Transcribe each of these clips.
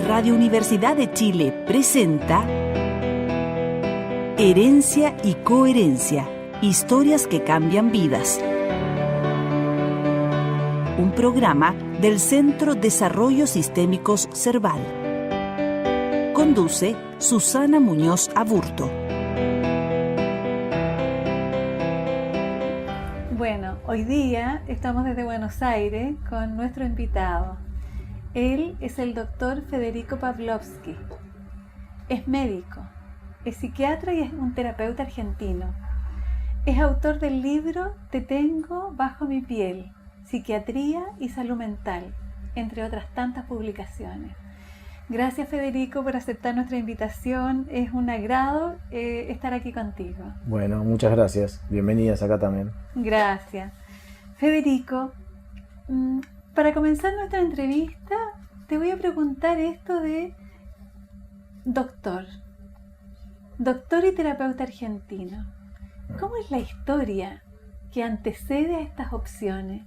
Radio Universidad de Chile presenta Herencia y Coherencia, historias que cambian vidas. Un programa del Centro Desarrollo Sistémicos Cerval. Conduce Susana Muñoz Aburto. Bueno, hoy día estamos desde Buenos Aires con nuestro invitado. Él es el doctor Federico Pawlowski. Es médico, es psiquiatra y es un terapeuta argentino. Es autor del libro Te tengo bajo mi piel, Psiquiatría y Salud Mental, entre otras tantas publicaciones. Gracias, Federico, por aceptar nuestra invitación. Es un agrado estar aquí contigo. Bueno, muchas gracias. Bienvenidas acá también. Gracias. Federico, para comenzar nuestra entrevista, te voy a preguntar esto de doctor y terapeuta argentino. ¿Cómo es la historia que antecede a estas opciones?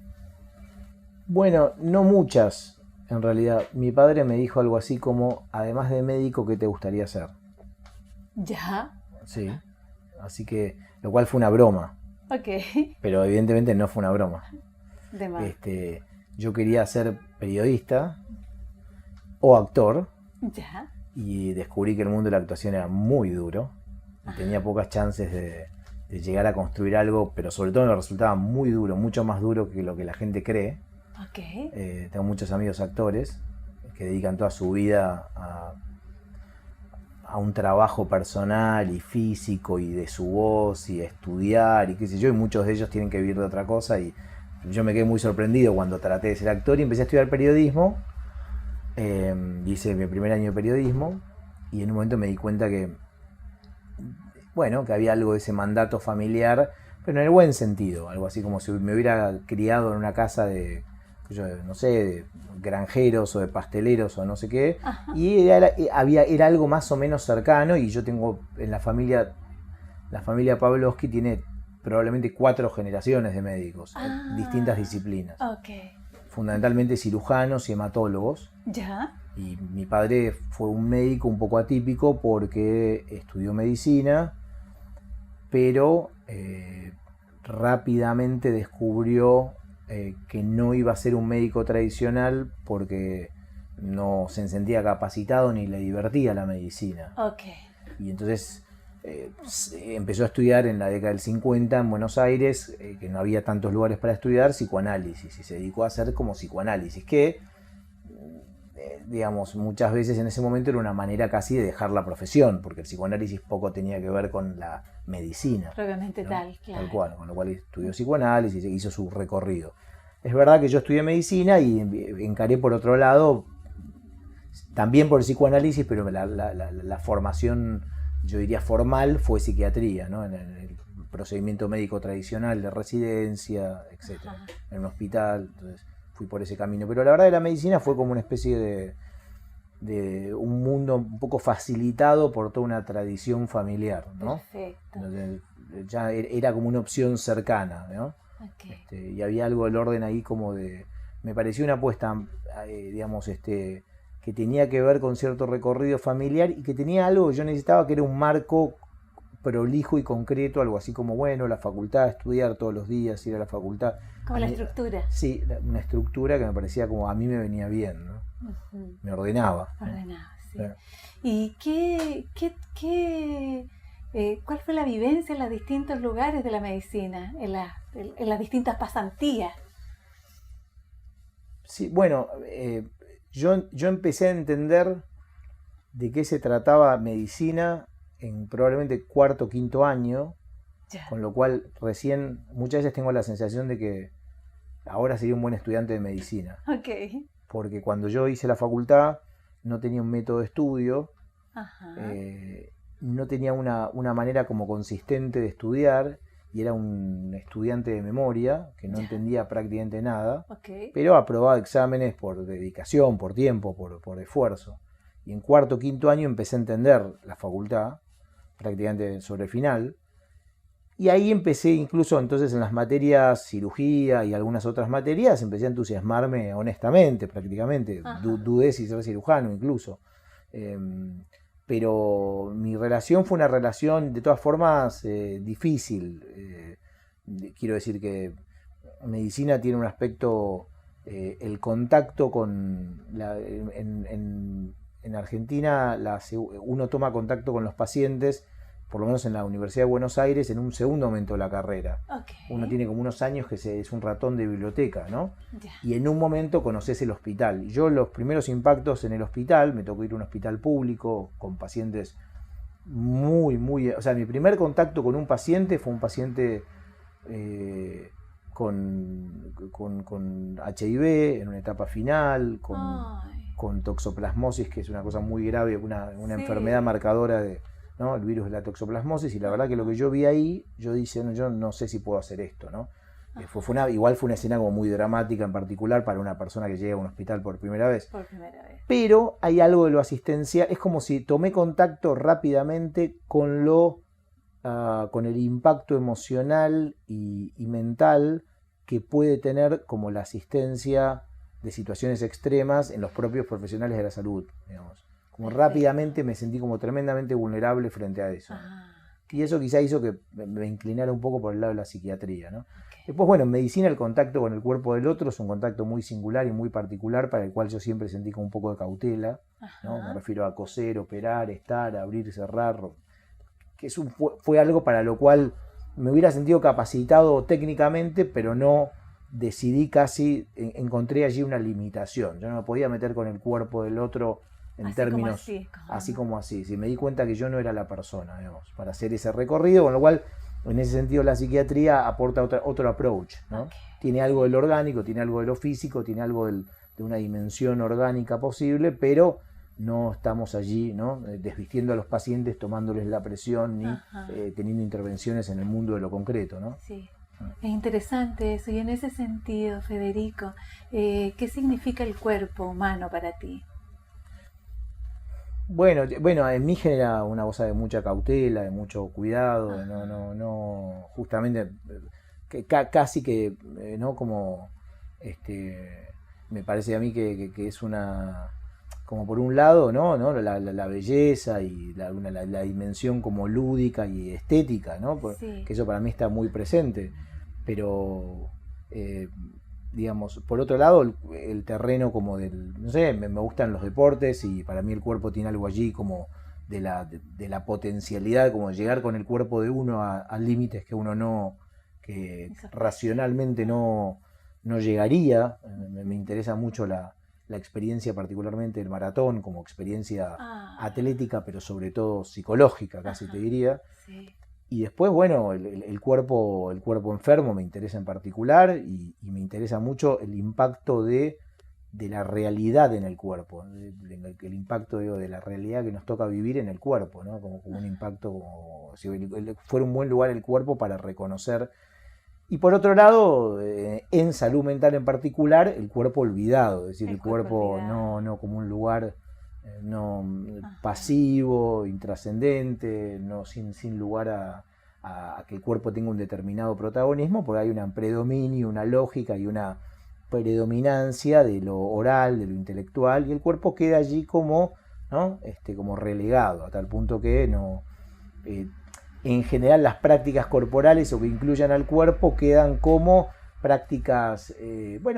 Bueno, no muchas. En realidad, mi padre me dijo algo así como, además de médico, ¿qué te gustaría ser? ¿Ya? Sí, así que, lo cual fue una broma. Ok. Pero evidentemente no fue una broma. De más. Yo quería ser periodista o actor ¿Ya? y descubrí que el mundo de la actuación era muy duro y tenía pocas chances de llegar a construir algo, pero sobre todo me resultaba muy duro, mucho más duro que lo que la gente cree. Ok. Tengo muchos amigos actores que dedican toda su vida a un trabajo personal y físico y de su voz y a estudiar y qué sé yo, y muchos de ellos tienen que vivir de otra cosa, y yo me quedé muy sorprendido cuando traté de ser actor y empecé a estudiar periodismo. Hice mi primer año de periodismo y en un momento me di cuenta que había algo de ese mandato familiar, pero en el buen sentido, algo así como si me hubiera criado en una casa de granjeros o de pasteleros o no sé qué. Ajá. Y era algo más o menos cercano, y yo tengo en la familia Pawlowski tiene probablemente 4 generaciones de médicos, distintas disciplinas. Okay. Fundamentalmente cirujanos y hematólogos. ¿Ya? Y mi padre fue un médico un poco atípico porque estudió medicina, pero rápidamente descubrió que no iba a ser un médico tradicional porque no se sentía capacitado ni le divertía la medicina. Okay. Y entonces empezó a estudiar en la década del 50 en Buenos Aires, que no había tantos lugares para estudiar, psicoanálisis, y se dedicó a hacer como psicoanálisis, que muchas veces en ese momento era una manera casi de dejar la profesión, porque el psicoanálisis poco tenía que ver con la medicina. Propiamente, ¿no? Claro. Tal cual, con lo cual estudió psicoanálisis, hizo su recorrido. Es verdad que yo estudié medicina y encaré por otro lado, también por el psicoanálisis, pero la formación, yo diría formal, fue psiquiatría, ¿no? En el procedimiento médico tradicional de residencia, etc. Ajá. En un hospital, entonces fui por ese camino. Pero la verdad que la medicina fue como una especie de un mundo un poco facilitado por toda una tradición familiar, ¿no? Perfecto. Entonces, ya era como una opción cercana, ¿no? Okay. Y había algo del orden ahí como me pareció una apuesta, que tenía que ver con cierto recorrido familiar y que tenía algo que yo necesitaba, que era un marco prolijo y concreto, algo así como, la facultad, estudiar todos los días, ir a la facultad. Como la estructura. Sí, una estructura que me parecía como a mí me venía bien, ¿no? Uh-huh. Me ordenaba. Ordenaba, sí. Claro. ¿Y cuál fue la vivencia en los distintos lugares de la medicina, en las distintas pasantías? Sí, yo empecé a entender de qué se trataba medicina en probablemente 4º o 5º año, ya. Con lo cual recién muchas veces tengo la sensación de que ahora sería un buen estudiante de medicina. Okay. Porque cuando yo hice la facultad no tenía un método de estudio. Ajá. No tenía una manera como consistente de estudiar, y era un estudiante de memoria que no entendía prácticamente nada, pero aprobaba exámenes por dedicación, por tiempo, por esfuerzo. Y en 4º o 5º año empecé a entender la facultad, prácticamente sobre el final, Y ahí empecé incluso entonces en las materias cirugía y algunas otras materias, empecé a entusiasmarme honestamente, prácticamente. Dudé si ser cirujano incluso. Pero mi relación fue una relación de todas formas difícil. Quiero decir que medicina tiene un aspecto, el contacto con, en Argentina uno toma contacto con los pacientes, por lo menos en la Universidad de Buenos Aires, en un segundo momento de la carrera. Uno tiene como unos años que es un ratón de biblioteca, ¿no? Y en un momento conoces el hospital. Yo los primeros impactos en el hospital, me tocó ir a un hospital público con pacientes o sea, mi primer contacto con un paciente fue un paciente con HIV en una etapa final, con toxoplasmosis, que es una cosa muy grave, una enfermedad marcadora de, ¿no? El virus de la toxoplasmosis, y la verdad que lo que yo vi ahí, yo dije, no, yo no sé si puedo hacer esto, ¿no? Igual fue una escena como muy dramática, en particular para una persona que llega a un hospital por primera vez. Pero hay algo de lo asistencial, es como si tomé contacto rápidamente con con el impacto emocional y mental que puede tener como la asistencia de situaciones extremas en los propios profesionales de la salud, digamos. Como rápidamente me sentí como tremendamente vulnerable frente a eso. Y eso quizá hizo que me inclinara un poco por el lado de la psiquiatría, ¿no? Después, bueno, en medicina el contacto con el cuerpo del otro es un contacto muy singular y muy particular, para el cual yo siempre sentí con un poco de cautela, ¿no? Me refiero a coser, operar, estar, abrir, cerrar, que fue algo para lo cual me hubiera sentido capacitado técnicamente, pero no decidí casi, encontré allí una limitación. Yo no me podía meter con el cuerpo del otro en así términos como así como así. Sí, me di cuenta que yo no era la persona, digamos, para hacer ese recorrido, con lo cual en ese sentido la psiquiatría aporta otro approach, ¿no? Tiene algo de lo orgánico, tiene algo de lo físico, tiene algo de una dimensión orgánica posible, pero no estamos allí, ¿no? Desvistiendo a los pacientes, tomándoles la presión, ni teniendo intervenciones en el mundo de lo concreto, ¿no? Sí. Es interesante eso. Y en ese sentido, Federico, ¿qué significa el cuerpo humano para ti? Bueno, en mí genera una cosa de mucha cautela, de mucho cuidado, no, justamente casi que, ¿no? Como, me parece a mí que es una, como por un lado, ¿no? La belleza y la dimensión como lúdica y estética, ¿no? Que eso para mí está muy presente, pero digamos, por otro lado, el terreno como no sé, me gustan los deportes, y para mí el cuerpo tiene algo allí como de la potencialidad, como de llegar con el cuerpo de uno a límites que uno que racionalmente no llegaría. Me interesa mucho la experiencia, particularmente del maratón, como experiencia atlética, pero sobre todo psicológica, casi te diría. Sí. Y después, bueno, el cuerpo enfermo me interesa en particular, y me interesa mucho el impacto de la realidad en el cuerpo, el impacto, digo, de la realidad que nos toca vivir en el cuerpo, ¿no? Como un impacto, como si fuera un buen lugar el cuerpo para reconocer. Y por otro lado, en salud mental en particular, el cuerpo olvidado, es decir, el cuerpo no como un lugar pasivo, intrascendente, sin lugar a que el cuerpo tenga un determinado protagonismo, porque hay un predominio, una lógica y una predominancia de lo oral, de lo intelectual, y el cuerpo queda allí como, ¿no? Como relegado, a tal punto que en general las prácticas corporales o que incluyan al cuerpo quedan como prácticas,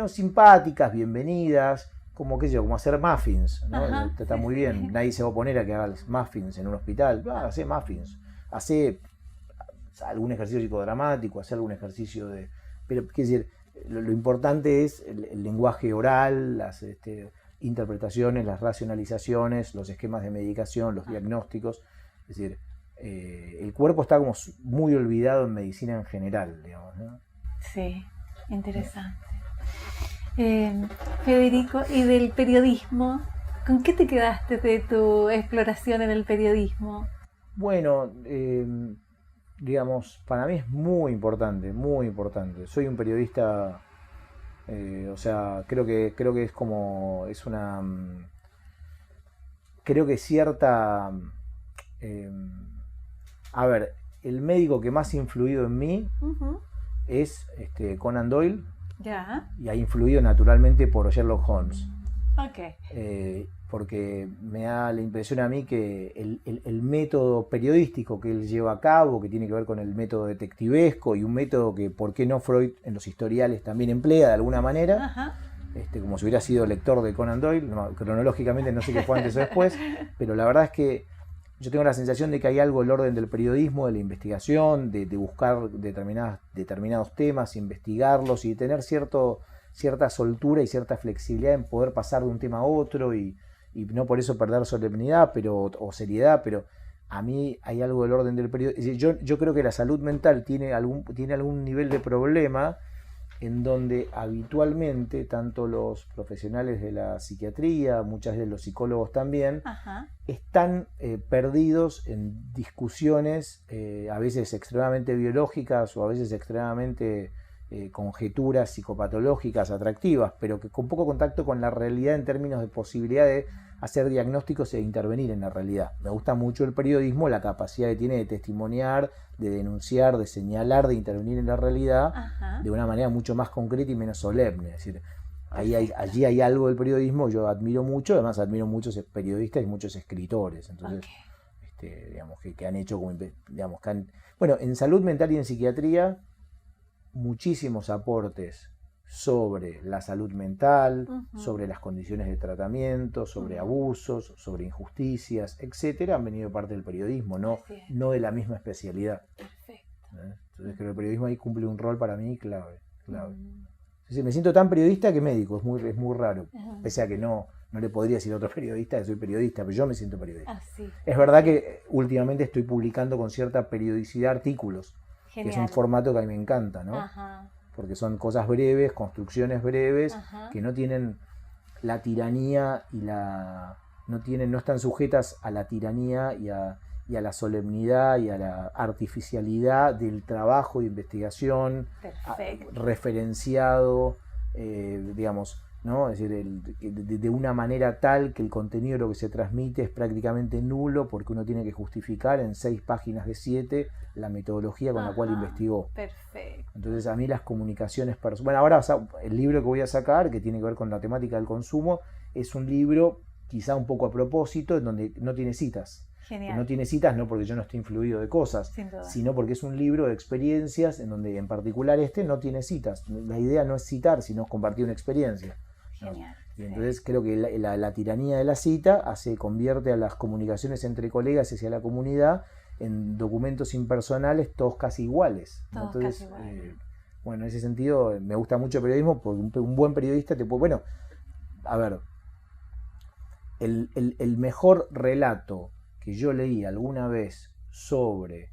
simpáticas, bienvenidas, como qué sé yo, como hacer muffins, ¿no? Está muy bien, nadie se va a oponer a que hagas muffins en un hospital. Hace muffins, hace algún ejercicio psicodramático, hace algún ejercicio de... Pero, qué decir, lo importante es el lenguaje oral, las interpretaciones, las racionalizaciones, los esquemas de medicación, los diagnósticos. Es decir, el cuerpo está como muy olvidado en medicina en general, digamos, ¿no? Sí, interesante. Federico, ¿y del periodismo? ¿Con qué te quedaste de tu exploración en el periodismo? Bueno, digamos, para mí es muy importante, muy importante. Soy un periodista, o sea, creo que es como, creo que cierta, a ver, el médico que más ha influido en mí es Conan Doyle, Ya. y ha influido naturalmente por Sherlock Holmes. Ok. Porque me da la impresión a mí que el método periodístico que él lleva a cabo, que tiene que ver con el método detectivesco, y un método que, ¿por qué no Freud en los historiales también emplea de alguna manera? Ajá. Como si hubiera sido lector de Conan Doyle, cronológicamente no sé qué fue antes o después, pero la verdad es que yo tengo la sensación de que hay algo del orden del periodismo, de la investigación, de buscar determinados temas, investigarlos y tener cierta soltura y cierta flexibilidad en poder pasar de un tema a otro y no por eso perder solemnidad o seriedad, pero a mí hay algo del orden del periodismo. Yo creo que la salud mental tiene algún nivel de problema en donde habitualmente tanto los profesionales de la psiquiatría, muchas de los psicólogos también, Ajá. están perdidos en discusiones a veces extremadamente biológicas o a veces extremadamente conjeturas psicopatológicas atractivas, pero que con poco contacto con la realidad en términos de posibilidad de hacer diagnósticos e intervenir en la realidad. Me gusta mucho el periodismo, la capacidad que tiene de testimoniar, de denunciar, de señalar, de intervenir en la realidad Ajá. de una manera mucho más concreta y menos solemne. Es decir, allí hay algo del periodismo, yo admiro mucho, además admiro muchos periodistas y muchos escritores, entonces, digamos, que han hecho, digamos, bueno, en salud mental y en psiquiatría, muchísimos aportes sobre la salud mental, sobre las condiciones de tratamiento, sobre abusos, sobre injusticias, etcétera, han venido parte del periodismo, no de la misma especialidad. Perfecto. Entonces creo que el periodismo ahí cumple un rol para mí clave. Entonces, me siento tan periodista que médico, es muy raro, pese a que no le podría decir a otro periodista que soy periodista, pero yo me siento periodista. Así. Es verdad que últimamente estoy publicando con cierta periodicidad artículos, Genial. que es un formato que a mí me encanta, ¿no? Ajá. Porque son cosas breves, construcciones breves, que no tienen la tiranía y no están sujetas a la tiranía y a la solemnidad y a la artificialidad del trabajo de investigación referenciado, digamos, ¿no? Es decir, de una manera tal que el contenido de lo que se transmite es prácticamente nulo porque uno tiene que justificar en 6 páginas de 7 la metodología con la cual investigó. Perfecto. Entonces a mí las comunicaciones bueno, ahora el libro que voy a sacar, que tiene que ver con la temática del consumo, es un libro quizá un poco a propósito, en donde no tiene citas. Genial. No tiene citas no porque yo no esté influido de cosas, sino porque es un libro de experiencias en donde en particular no tiene citas. La idea no es citar, sino compartir una experiencia. Genial. Y entonces creo que la tiranía de la cita convierte a las comunicaciones entre colegas y hacia la comunidad en documentos impersonales, todos casi iguales. Todos Entonces, casi iguales. Bueno, en ese sentido me gusta mucho el periodismo porque un buen periodista te puede... Bueno, a ver, el mejor relato que yo leí alguna vez sobre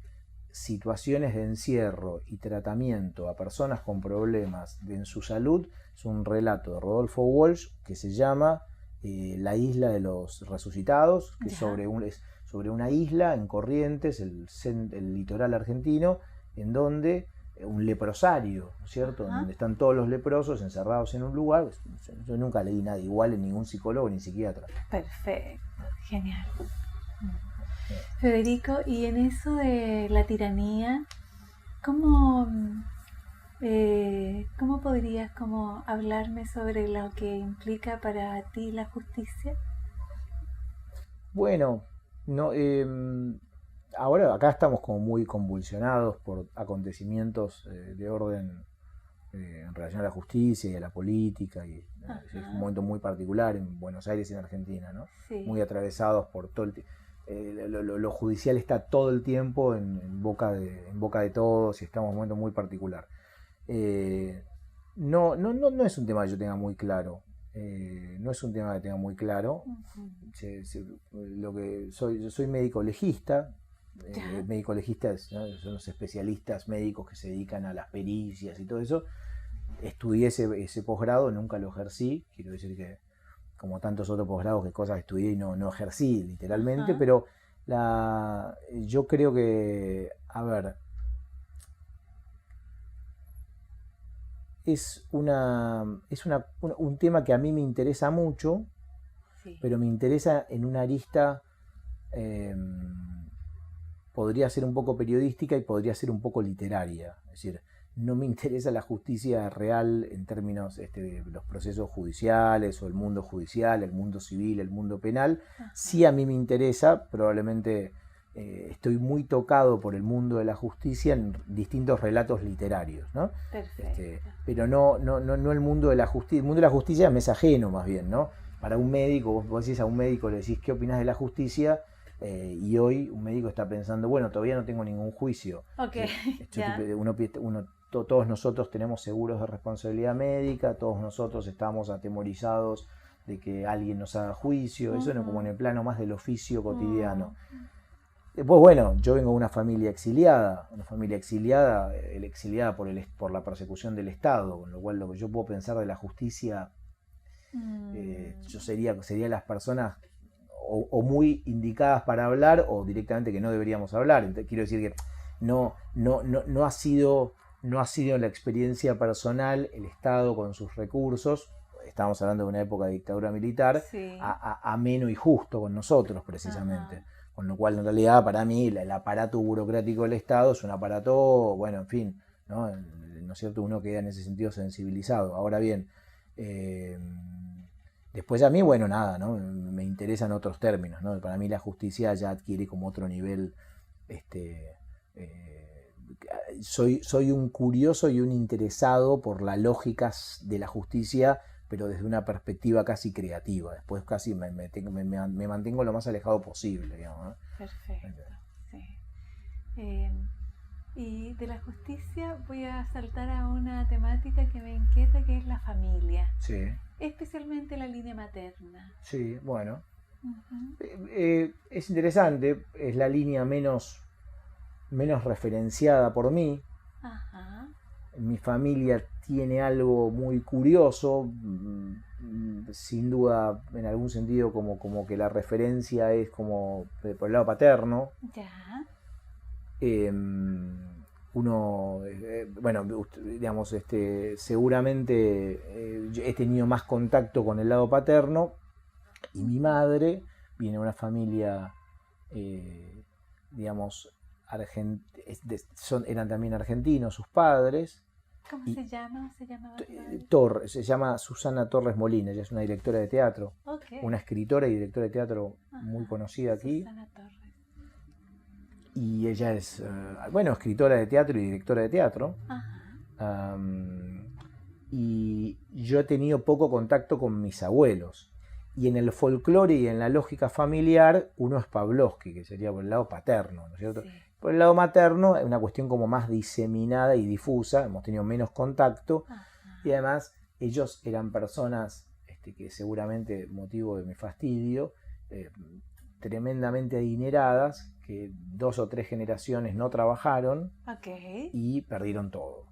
situaciones de encierro y tratamiento a personas con problemas en su salud es un relato de Rodolfo Walsh que se llama La isla de los resucitados, que es sobre una isla en Corrientes, el litoral argentino, en donde un leprosario, ¿no es cierto? Donde están todos los leprosos encerrados en un lugar. Yo nunca leí nada igual en ningún psicólogo ni psiquiatra. Perfecto, genial. Federico, y en eso de la tiranía, ¿cómo podrías hablarme sobre lo que implica para ti la justicia? Bueno, no, ahora acá estamos como muy convulsionados por acontecimientos de orden en relación a la justicia y a la política, y es un momento muy particular en Buenos Aires y en Argentina, ¿no? Sí. Muy atravesados por todo lo judicial está todo el tiempo en boca de todos y estamos en un momento muy particular. No es un tema que yo tenga muy claro. No es un tema que tenga muy claro. Yo soy médico legista. Médico legista son los especialistas médicos que se dedican a las pericias y todo eso. Estudié ese posgrado, nunca lo ejercí. Quiero decir que, como tantos otros posgrados, que cosas que estudié y no ejercí literalmente, pero yo creo que, a ver, es un tema que a mí me interesa mucho, pero me interesa en una arista podría ser un poco periodística y podría ser un poco literaria. Es decir, no me interesa la justicia real en términos de los procesos judiciales o el mundo judicial, el mundo civil, el mundo penal. Sí, a mí me interesa, probablemente estoy muy tocado por el mundo de la justicia en distintos relatos literarios, ¿no? Pero no el mundo de la justicia. El mundo de la justicia me es ajeno, más bien, ¿no? Para un médico, vos decís a un médico, le decís ¿qué opinás de la justicia? Y hoy un médico está pensando, bueno, todavía no tengo ningún juicio. Todos nosotros tenemos seguros de responsabilidad médica, todos nosotros estamos atemorizados de que alguien nos haga juicio, eso no, como en el plano más del oficio cotidiano. Después, bueno, yo vengo de una familia exiliada por la persecución del Estado, con lo cual lo que yo puedo pensar de la justicia, yo sería las personas o muy indicadas para hablar o directamente que no deberíamos hablar. Entonces, quiero decir que no ha sido la experiencia personal, el Estado con sus recursos, estamos hablando de una época de dictadura militar, sí, ameno y justo con nosotros precisamente. Ajá. Con lo cual, en realidad, para mí, el aparato burocrático del Estado es un aparato, bueno, en fin, ¿no es cierto? Uno queda en ese sentido sensibilizado. Ahora bien, después a mí, bueno, nada, ¿no? Me interesan otros términos, ¿no? Para mí la justicia ya adquiere como otro nivel, soy un curioso y un interesado por las lógicas de la justicia, pero desde una perspectiva casi creativa. Después casi me mantengo lo más alejado posible, digamos, ¿no? Perfecto, sí. Y de la justicia voy a saltar a una temática que me inquieta, que es la familia. Sí. Especialmente la línea materna. Sí, bueno. Es interesante, es la línea menos referenciada por mí. Ajá. Mi familia tiene algo muy curioso, sin duda, en algún sentido, como que la referencia es como por el lado paterno. Ya. Uno, bueno, digamos, seguramente he tenido más contacto con el lado paterno, y mi madre viene de una familia, digamos, eran también argentinos sus padres. ¿Cómo se llama? Se llama Susana Torres Molina, ella es una directora de teatro, una escritora y directora de teatro muy conocida aquí. Susana Torres. Y ella es, bueno, escritora de teatro y directora de teatro. Y yo he tenido poco contacto con mis abuelos. Y en el folclore y en la lógica familiar, uno es Pavlovsky, que sería por el lado paterno, ¿no es cierto? Sí. Por el lado materno es una cuestión como más diseminada y difusa, hemos tenido menos contacto. Y además ellos eran personas que seguramente, motivo de mi fastidio, tremendamente adineradas, que 2 o 3 generaciones no trabajaron y perdieron todo.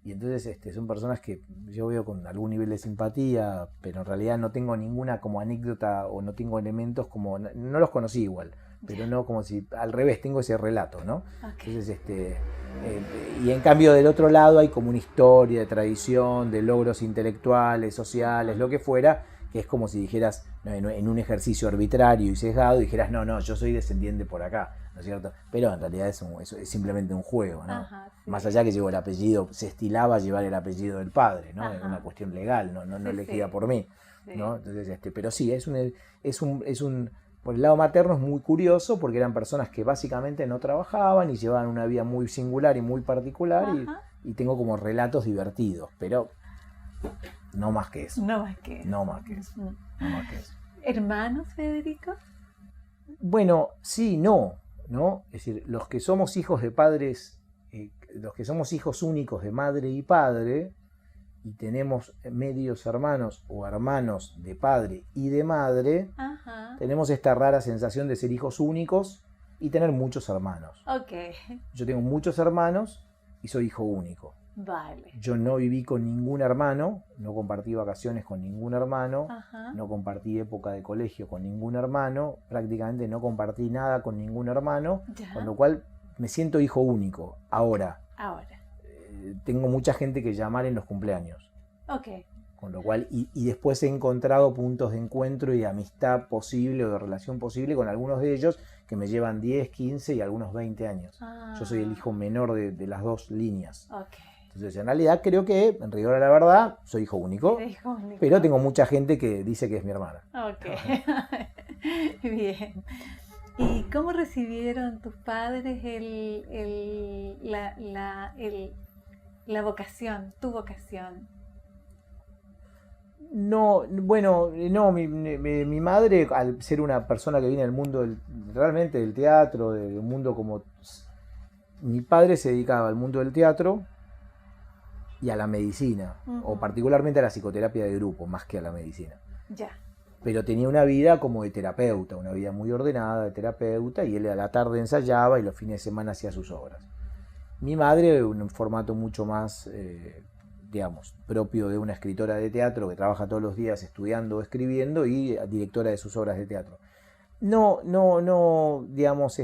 Y entonces son personas que yo veo con algún nivel de simpatía, pero en realidad no tengo ninguna como anécdota o no tengo elementos como, no los conocí igual, pero no como si, al revés, tengo ese relato, ¿no? Entonces, y en cambio del otro lado hay como una historia de tradición, de logros intelectuales, sociales, lo que fuera, que es como si dijeras, en un ejercicio arbitrario y sesgado, dijeras, no, yo soy descendiente por acá, ¿no es cierto? Pero en realidad es simplemente un juego, ¿no? Ajá, sí. Más allá que llevo el apellido, se estilaba llevar el apellido del padre, ¿no? Es una cuestión legal, no elegida por mí, ¿no? Entonces, pero sí, por el lado materno es muy curioso, porque eran personas que básicamente no trabajaban y llevaban una vida muy singular y muy particular, y tengo como relatos divertidos, pero no más que eso. No más que eso. ¿Hermanos, Federico? Bueno, sí, no. Es decir, los que somos hijos de padres, los que somos hijos únicos de madre y padre, y tenemos medios hermanos o hermanos de padre y de madre, tenemos esta rara sensación de ser hijos únicos y tener muchos hermanos. Yo tengo muchos hermanos y soy hijo único. Vale. Yo no viví con ningún hermano, no compartí vacaciones con ningún hermano, no compartí época de colegio con ningún hermano, prácticamente no compartí nada con ningún hermano, con lo cual me siento hijo único. Ahora. Tengo mucha gente que llamar en los cumpleaños. Con lo cual, y después he encontrado puntos de encuentro y de amistad posible o de relación posible con algunos de ellos que me llevan 10, 15 y algunos 20 años. Yo soy el hijo menor de las dos líneas. Okay. Entonces, en realidad creo que, en rigor a la verdad, soy hijo único, pero tengo mucha gente que dice que es mi hermana. Ok, bien. ¿Y cómo recibieron tus padres la vocación, tu vocación? No, bueno, no, mi madre, al ser una persona que viene del mundo realmente del teatro, del mundo como... Mi padre se dedicaba al mundo del teatro y a la medicina, o particularmente a la psicoterapia de grupo, más que a la medicina. Ya. Pero tenía una vida como de terapeuta, una vida muy ordenada de terapeuta, y él a la tarde ensayaba y los fines de semana hacía sus obras. Mi madre, un formato mucho más, digamos, propio de una escritora de teatro que trabaja todos los días estudiando o escribiendo y directora de sus obras de teatro. No, digamos,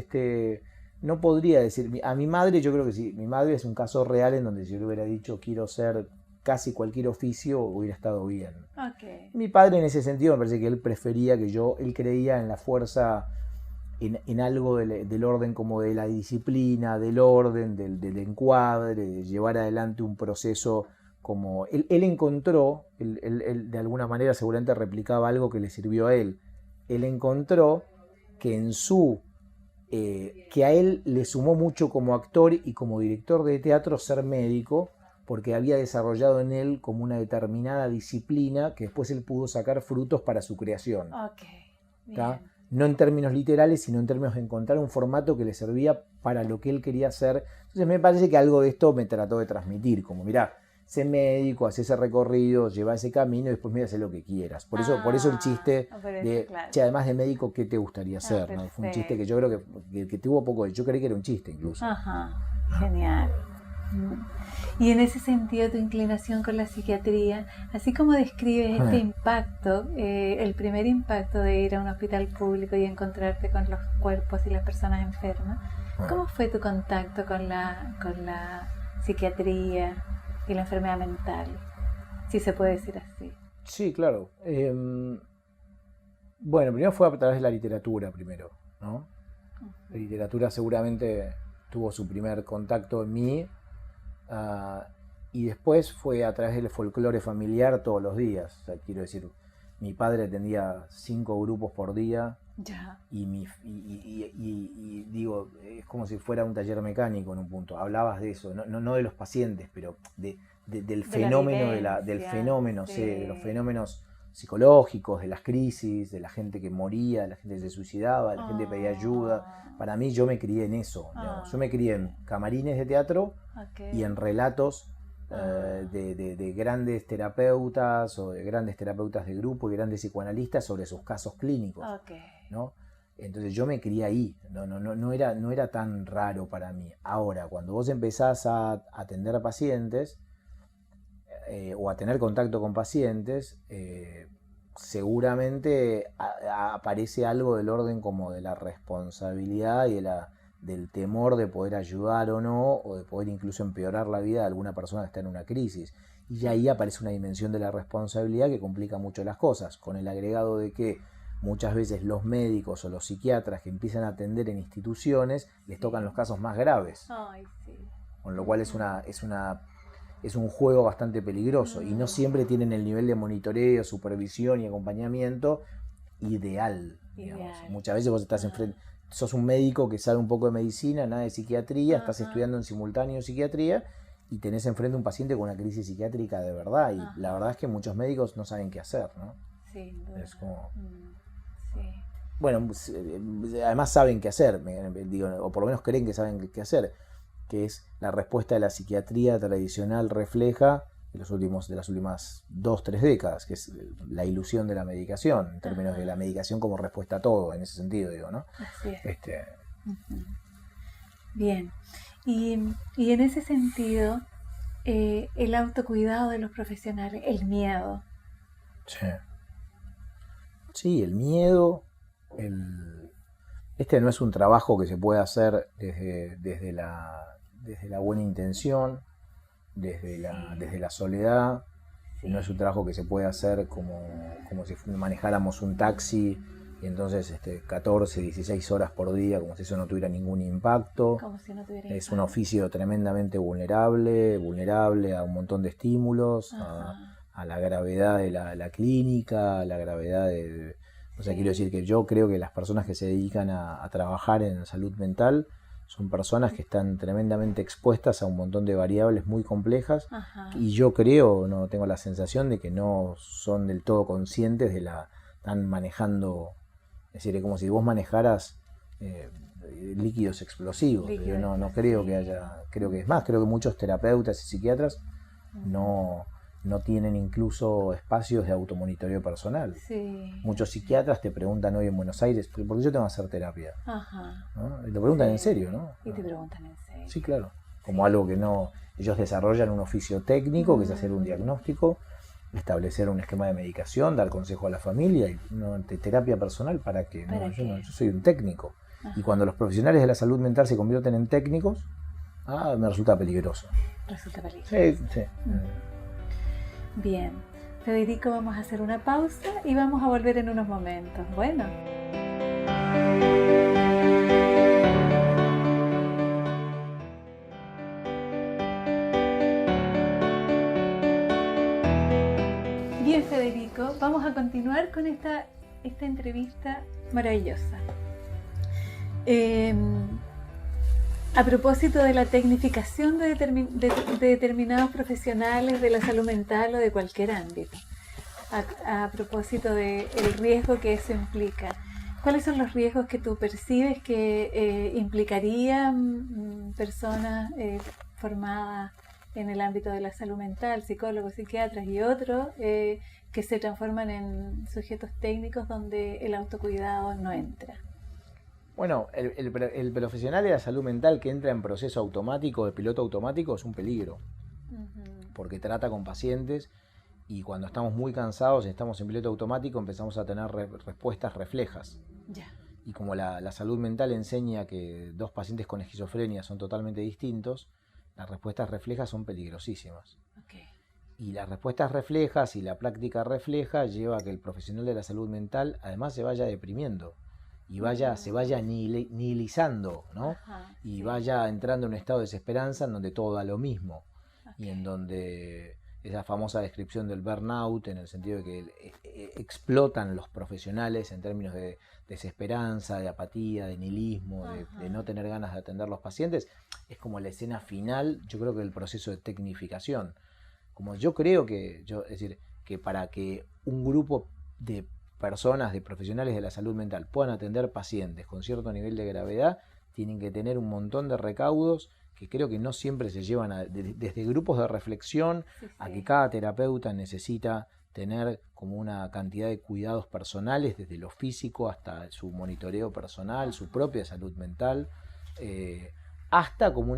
no podría decir, a mi madre yo creo que sí, mi madre es un caso real en donde si yo le hubiera dicho quiero ser casi cualquier oficio hubiera estado bien. Okay. Mi padre en ese sentido me parece que él prefería él creía en la fuerza, en algo del orden como de la disciplina, del orden, del encuadre, de llevar adelante un proceso como... Él encontró, él de alguna manera seguramente replicaba algo que le sirvió a él. Él encontró que que a él le sumó mucho como actor y como director de teatro ser médico, porque había desarrollado en él como una determinada disciplina que después él pudo sacar frutos para su creación. Okay. No en términos literales, sino en términos de encontrar un formato que le servía para lo que él quería hacer. Entonces me parece que algo de esto me trató de transmitir, como mirá, sé médico, haz ese recorrido, lleva ese camino y después mira, haz lo que quieras. Por eso el chiste de, claro. Che, además de médico, ¿qué te gustaría hacer? ¿No? Fue un chiste que yo creo que tuvo poco, yo creí que era un chiste incluso. Ajá, genial. Y en ese sentido, tu inclinación con la psiquiatría, así como describes este impacto, el primer impacto de ir a un hospital público y encontrarte con los cuerpos y las personas enfermas, ¿cómo fue tu contacto con la psiquiatría y la enfermedad mental? Si se puede decir así. Sí, claro. Bueno, primero fue a través de la literatura primero, ¿no? La literatura seguramente tuvo su primer contacto en mí. Y después fue a través del folclore familiar todos los días. O sea, quiero decir, mi padre atendía 5 grupos por día. Ya. Y digo, es como si fuera un taller mecánico en un punto. Hablabas de eso, no de los pacientes, pero del fenómeno, del fenómeno, sí. De los fenómenos psicológicos, de las crisis, de la gente que moría, de la gente que se suicidaba, de la gente que pedía ayuda. Para mí, yo me crié en eso. Digamos. Yo me crié en camarines de teatro y en relatos de grandes terapeutas o de grandes terapeutas de grupo y grandes psicoanalistas sobre sus casos clínicos. ¿No? Entonces yo me crié ahí, no era tan raro para mí. Ahora, cuando vos empezás a atender a pacientes o a tener contacto con pacientes, seguramente aparece algo del orden como de la responsabilidad y del temor de poder ayudar o no, o de poder incluso empeorar la vida de alguna persona que está en una crisis. Y ahí aparece una dimensión de la responsabilidad que complica mucho las cosas, con el agregado de que muchas veces los médicos o los psiquiatras que empiezan a atender en instituciones les tocan los casos más graves. Ay, sí. Con lo cual es un juego bastante peligroso y no siempre tienen el nivel de monitoreo, supervisión y acompañamiento ideal. Muchas veces vos estás enfrente, sos un médico que sabe un poco de medicina, nada de psiquiatría, estás estudiando en simultáneo psiquiatría y tenés enfrente un paciente con una crisis psiquiátrica de verdad y la verdad es que muchos médicos no saben qué hacer, ¿no? Sí, es como... sí. Bueno, además saben qué hacer, o por lo menos creen que saben qué hacer, que es la respuesta de la psiquiatría tradicional refleja de las últimas 2-3 décadas, que es la ilusión de la medicación, en términos de la medicación como respuesta a todo, en ese sentido, digo, ¿no? Así es. Bien. Y en ese sentido, el autocuidado de los profesionales, el miedo. Sí, el miedo, este no es un trabajo que se puede hacer desde la buena intención, desde la soledad, Sí. No es un trabajo que se puede hacer como si manejáramos un taxi y entonces 14, 16 horas por día, como si eso no tuviera ningún impacto. Como si no tuviera Es impacto. un oficio tremendamente vulnerable a un montón de estímulos, a la gravedad de la clínica, a la gravedad de... O sea, Sí. quiero decir que yo creo que las personas que se dedican a trabajar en salud mental son personas que están tremendamente expuestas a un montón de variables muy complejas. Ajá. Y yo creo, no tengo la sensación de que no son del todo conscientes están manejando, es decir, es como si vos manejaras líquidos explosivos. Yo no creo que haya, creo que es más, creo que muchos terapeutas y psiquiatras no tienen incluso espacios de automonitoreo personal. Sí. Muchos psiquiatras te preguntan hoy en Buenos Aires, ¿por qué yo tengo que hacer terapia? Ajá. ¿No? Y te preguntan Sí. en serio, ¿no? Y te preguntan en serio. Sí, claro. Como algo que no... Ellos desarrollan un oficio técnico, que es hacer un diagnóstico, establecer un esquema de medicación, dar consejo a la familia, y no, terapia personal, ¿para qué? ¿Para No, qué? yo soy un técnico. Ajá. Y cuando los profesionales de la salud mental se convierten en técnicos, me resulta peligroso. Resulta peligroso. Sí. Bien, Federico, vamos a hacer una pausa y vamos a volver en unos momentos. Bueno. Bien, Federico, vamos a continuar con esta entrevista maravillosa. A propósito de la tecnificación de determinados profesionales de la salud mental o de cualquier ámbito, a propósito del riesgo que eso implica, ¿cuáles son los riesgos que tú percibes que implicarían personas formadas en el ámbito de la salud mental, psicólogos, psiquiatras y otros, que se transforman en sujetos técnicos donde el autocuidado no entra? Bueno, el profesional de la salud mental que entra en proceso automático, de piloto automático, es un peligro. Porque trata con pacientes y cuando estamos muy cansados y estamos en piloto automático empezamos a tener respuestas reflejas. Ya. Y como la salud mental enseña que dos pacientes con esquizofrenia son totalmente distintos, las respuestas reflejas son peligrosísimas. Okay. Y las respuestas reflejas y la práctica refleja lleva a que el profesional de la salud mental además se vaya deprimiendo. Y se vaya nihilizando, ¿no? Ajá, y sí. vaya entrando en un estado de desesperanza en donde todo da lo mismo. Okay. Y en donde esa famosa descripción del burnout, en el sentido de que explotan los profesionales en términos de desesperanza, de apatía, de nihilismo, de no tener ganas de atender a los pacientes, es como la escena final, yo creo que del proceso de tecnificación. Como yo creo que, es decir, que para que un grupo de personas, de profesionales de la salud mental puedan atender pacientes con cierto nivel de gravedad, tienen que tener un montón de recaudos que creo que no siempre se llevan desde grupos de reflexión a que cada terapeuta necesita tener como una cantidad de cuidados personales, desde lo físico hasta su monitoreo personal, su propia salud mental, hasta como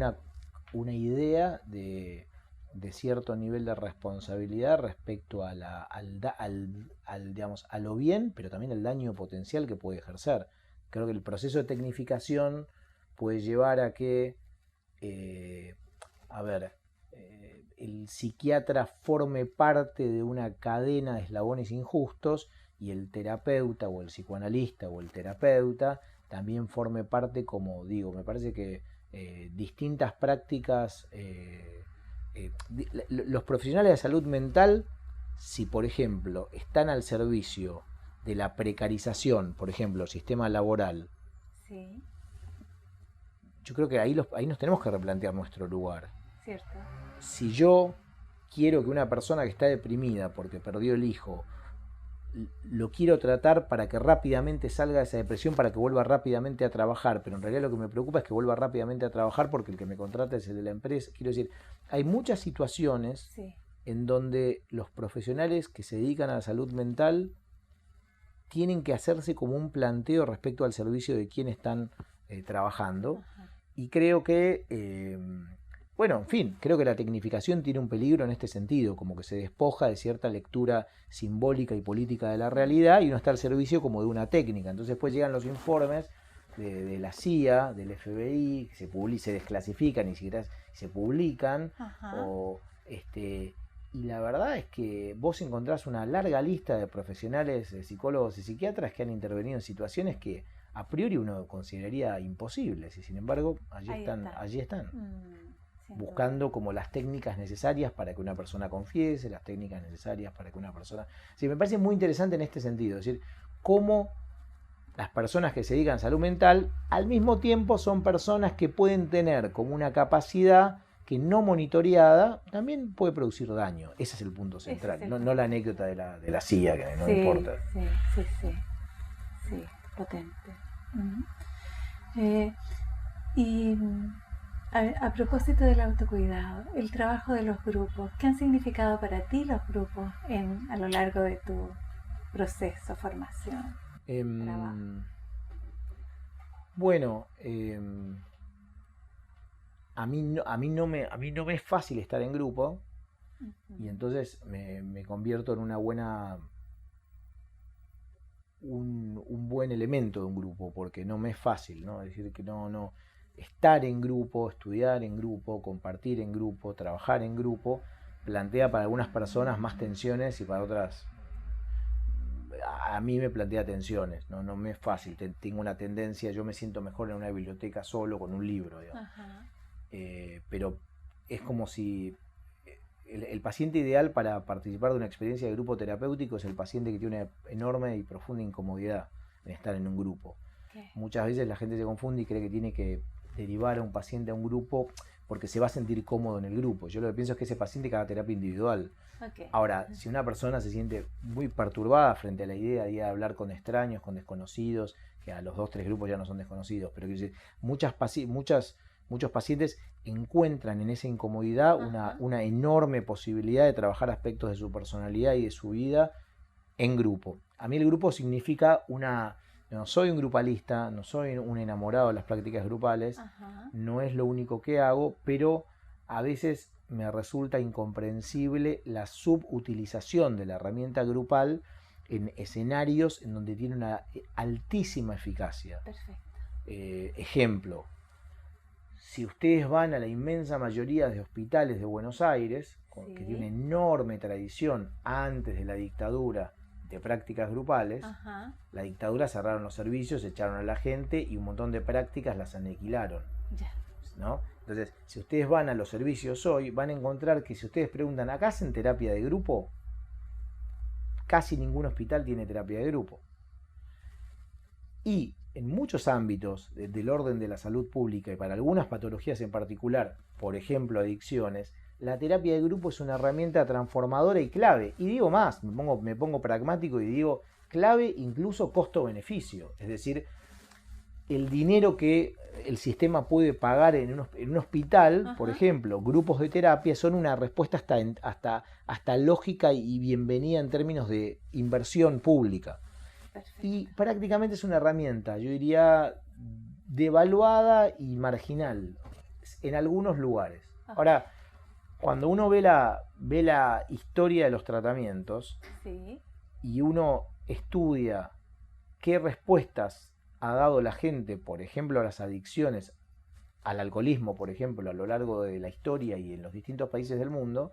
una idea de cierto nivel de responsabilidad respecto a digamos, a lo bien, pero también al daño potencial que puede ejercer. Creo que el proceso de tecnificación puede llevar a que el psiquiatra forme parte de una cadena de eslabones injustos y el terapeuta o el psicoanalista o el terapeuta también forme parte, como digo, me parece que distintas prácticas... los profesionales de salud mental, si por ejemplo están al servicio de la precarización, por ejemplo, sistema laboral, sí. Yo creo que ahí nos tenemos que replantear nuestro lugar. Cierto. Si yo quiero que una persona que está deprimida porque perdió el hijo, lo quiero tratar para que rápidamente salga de esa depresión, para que vuelva rápidamente a trabajar, pero en realidad lo que me preocupa es que vuelva rápidamente a trabajar porque el que me contrata es el de la empresa. Quiero decir, hay muchas situaciones en donde los profesionales que se dedican a la salud mental tienen que hacerse como un planteo respecto al servicio de quien están trabajando. Y creo que en fin, creo que la tecnificación tiene un peligro en este sentido, como que se despoja de cierta lectura simbólica y política de la realidad y uno está al servicio como de una técnica. Entonces después llegan los informes de la CIA, del FBI, que se desclasifican y se publican, Y la verdad es que vos encontrás una larga lista de profesionales, de psicólogos y psiquiatras que han intervenido en situaciones que a priori uno consideraría imposibles y sin embargo allí están, buscando como las técnicas necesarias para que una persona confiese, las técnicas necesarias para que una persona... Sí, me parece muy interesante en este sentido, es decir, cómo las personas que se dedican a salud mental al mismo tiempo son personas que pueden tener como una capacidad que no monitoreada también puede producir daño. Ese es el punto central, no la anécdota de la CIA, que no importa. Sí, potente. Y a propósito del autocuidado, el trabajo de los grupos, ¿qué han significado para ti los grupos a lo largo de tu proceso, formación, trabajo? Bueno, a mí no me es fácil estar en grupo y entonces me convierto en un buen elemento de un grupo porque no me es fácil, ¿no? Es decir, que no estar en grupo, estudiar en grupo, compartir en grupo, trabajar en grupo, plantea para algunas personas más tensiones y para otras a mí me plantea tensiones, no me es fácil, tengo una tendencia, yo me siento mejor en una biblioteca solo con un libro, digamos. Pero es como si el paciente ideal para participar de una experiencia de grupo terapéutico es el paciente que tiene una enorme y profunda incomodidad en estar en un grupo. Muchas veces la gente se confunde y cree que tiene que derivar a un paciente a un grupo porque se va a sentir cómodo en el grupo. Yo lo que pienso es que ese paciente que haga terapia individual. Ahora, si una persona se siente muy perturbada frente a la idea de hablar con extraños, con desconocidos, que a los 2-3 grupos ya no son desconocidos, pero que muchos pacientes encuentran en esa incomodidad una enorme posibilidad de trabajar aspectos de su personalidad y de su vida en grupo. A mí el grupo significa no soy un grupalista, no soy un enamorado de las prácticas grupales, no es lo único que hago, pero a veces me resulta incomprensible la subutilización de la herramienta grupal en escenarios en donde tiene una altísima eficacia. Perfecto. Ejemplo, si ustedes van a la inmensa mayoría de hospitales de Buenos Aires, que tiene una enorme tradición antes de la dictadura de prácticas grupales, la dictadura cerraron los servicios, echaron a la gente y un montón de prácticas las aniquilaron. ¿No? Entonces, si ustedes van a los servicios hoy, van a encontrar que si ustedes preguntan, ¿acá hacen terapia de grupo? Casi ningún hospital tiene terapia de grupo. Y en muchos ámbitos del orden de la salud pública y para algunas patologías en particular, por ejemplo adicciones, la terapia de grupo es una herramienta transformadora y clave. Y digo más, me pongo pragmático y digo clave incluso costo-beneficio. Es decir, el dinero que el sistema puede pagar en un hospital, por ejemplo, grupos de terapia, son una respuesta hasta lógica y bienvenida en términos de inversión pública. Perfecto. Y prácticamente es una herramienta, yo diría, devaluada y marginal en algunos lugares. Ahora, cuando uno ve la historia de los tratamientos y uno estudia qué respuestas ha dado la gente, por ejemplo, a las adicciones, al alcoholismo, por ejemplo, a lo largo de la historia y en los distintos países del mundo,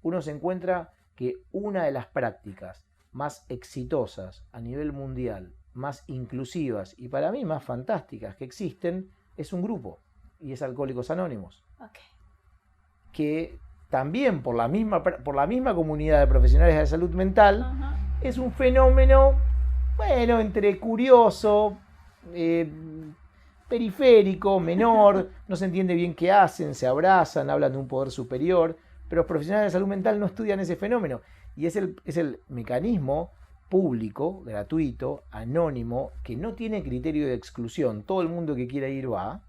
uno se encuentra que una de las prácticas más exitosas a nivel mundial, más inclusivas y para mí más fantásticas que existen, es un grupo, y es Alcohólicos Anónimos. Que también por la misma comunidad de profesionales de salud mental es un fenómeno, bueno, entre curioso, periférico, menor, no se entiende bien qué hacen, se abrazan, hablan de un poder superior, pero los profesionales de salud mental no estudian ese fenómeno. Y es el mecanismo público, gratuito, anónimo, que no tiene criterio de exclusión, todo el mundo que quiera ir va,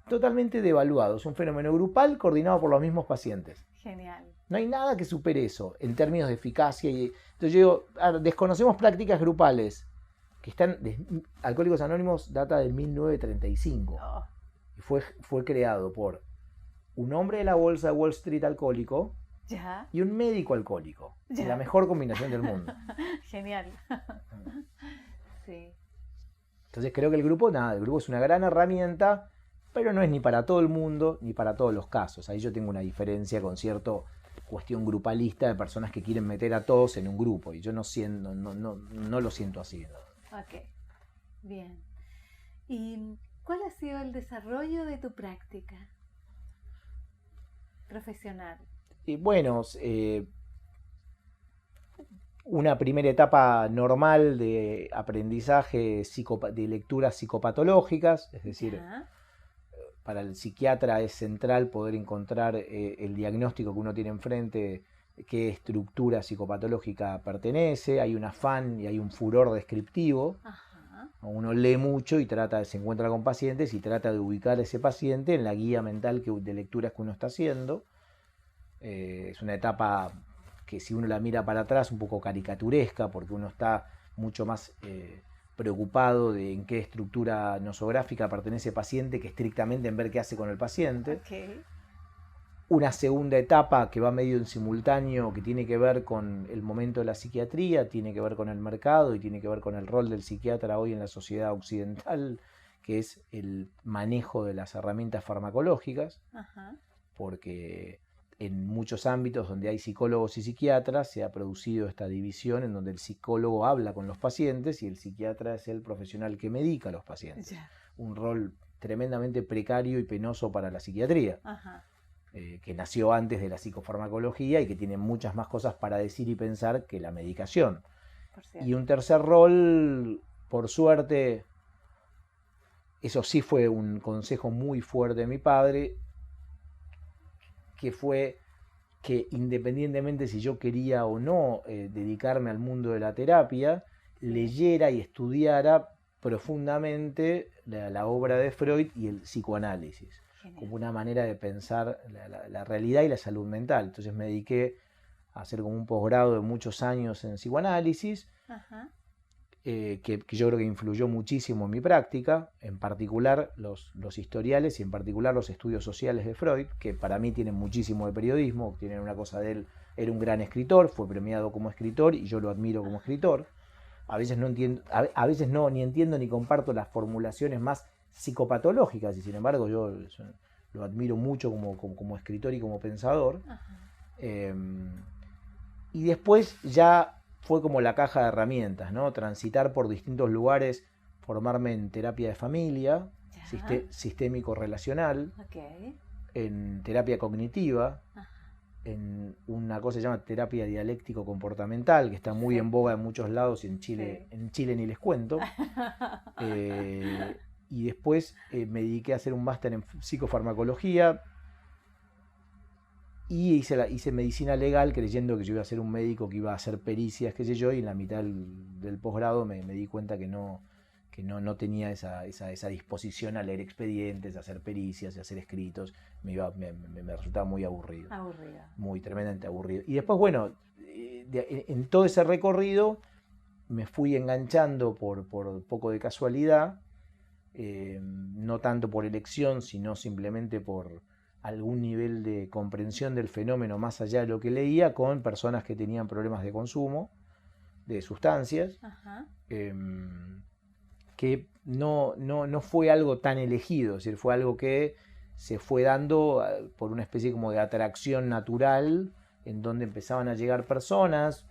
totalmente devaluado. Es un fenómeno grupal coordinado por los mismos pacientes. Genial. No hay nada que supere eso en términos de eficacia. Entonces yo digo, desconocemos prácticas grupales que están... Alcohólicos Anónimos data de 1935 y fue creado por un hombre de la bolsa de Wall Street alcohólico y un médico alcohólico. La mejor combinación del mundo. Genial. Sí. Entonces creo que el grupo es una gran herramienta, pero no es ni para todo el mundo ni para todos los casos. Ahí yo tengo una diferencia con cierto cuestión grupalista de personas que quieren meter a todos en un grupo, y yo no lo siento así. Ok, bien. ¿Y cuál ha sido el desarrollo de tu práctica profesional? Y bueno, una primera etapa normal de aprendizaje de lecturas psicopatológicas, es decir, Ya. para el psiquiatra es central poder encontrar el diagnóstico que uno tiene enfrente, qué estructura psicopatológica pertenece, hay un afán y hay un furor descriptivo. Ajá. Uno lee mucho y se encuentra con pacientes y trata de ubicar a ese paciente en la guía mental de lecturas que uno está haciendo. Es una etapa que, si uno la mira para atrás, un poco caricaturesca, porque uno está mucho más preocupado de en qué estructura nosográfica pertenece el paciente que estrictamente en ver qué hace con el paciente. Okay. Una segunda etapa que va medio en simultáneo, que tiene que ver con el momento de la psiquiatría, tiene que ver con el mercado y tiene que ver con el rol del psiquiatra hoy en la sociedad occidental, que es el manejo de las herramientas farmacológicas. Ajá. Porque en muchos ámbitos donde hay psicólogos y psiquiatras se ha producido esta división en donde el psicólogo habla con los pacientes y el psiquiatra es el profesional que medica a los pacientes. Ya. Un rol tremendamente precario y penoso para la psiquiatría, Ajá. que nació antes de la psicofarmacología y que tiene muchas más cosas para decir y pensar que la medicación. Por cierto. Y un tercer rol, por suerte, eso sí fue un consejo muy fuerte de mi padre, que fue que independientemente si yo quería o no dedicarme al mundo de la terapia, leyera y estudiara profundamente la obra de Freud y el psicoanálisis, Genial. como una manera de pensar la realidad y la salud mental. Entonces me dediqué a hacer como un posgrado de muchos años en psicoanálisis, Ajá. que yo creo que influyó muchísimo en mi práctica, en particular los historiales y en particular los estudios sociales de Freud, que para mí tienen muchísimo de periodismo, tienen una cosa de él, era un gran escritor, fue premiado como escritor y yo lo admiro como escritor. A veces no entiendo, a veces no, ni entiendo ni comparto las formulaciones más psicopatológicas, y sin embargo yo lo admiro mucho como escritor y como pensador. Y después ya fue como la caja de herramientas, ¿no? Transitar por distintos lugares, formarme en terapia de familia, sistémico-relacional, Okay. en terapia cognitiva, Ajá. en una cosa que se llama terapia dialéctico-comportamental, que está muy en boga en muchos lados y en Chile, Sí. en Chile ni les cuento. Y después me dediqué a hacer un máster en psicofarmacología y hice medicina legal creyendo que yo iba a ser un médico que iba a hacer pericias, qué sé yo, y en la mitad del posgrado me di cuenta que no tenía esa disposición a leer expedientes, a hacer pericias, a hacer escritos. Me resultaba muy aburrido. Aburrido. Muy tremendamente aburrido. Y después, bueno, en todo ese recorrido me fui enganchando por poco de casualidad, no tanto por elección, sino simplemente por algún nivel de comprensión del fenómeno más allá de lo que leía, con personas que tenían problemas de consumo de sustancias. Ajá. Que no fue algo tan elegido, es decir, fue algo que se fue dando por una especie como de atracción natural, en donde empezaban a llegar personas,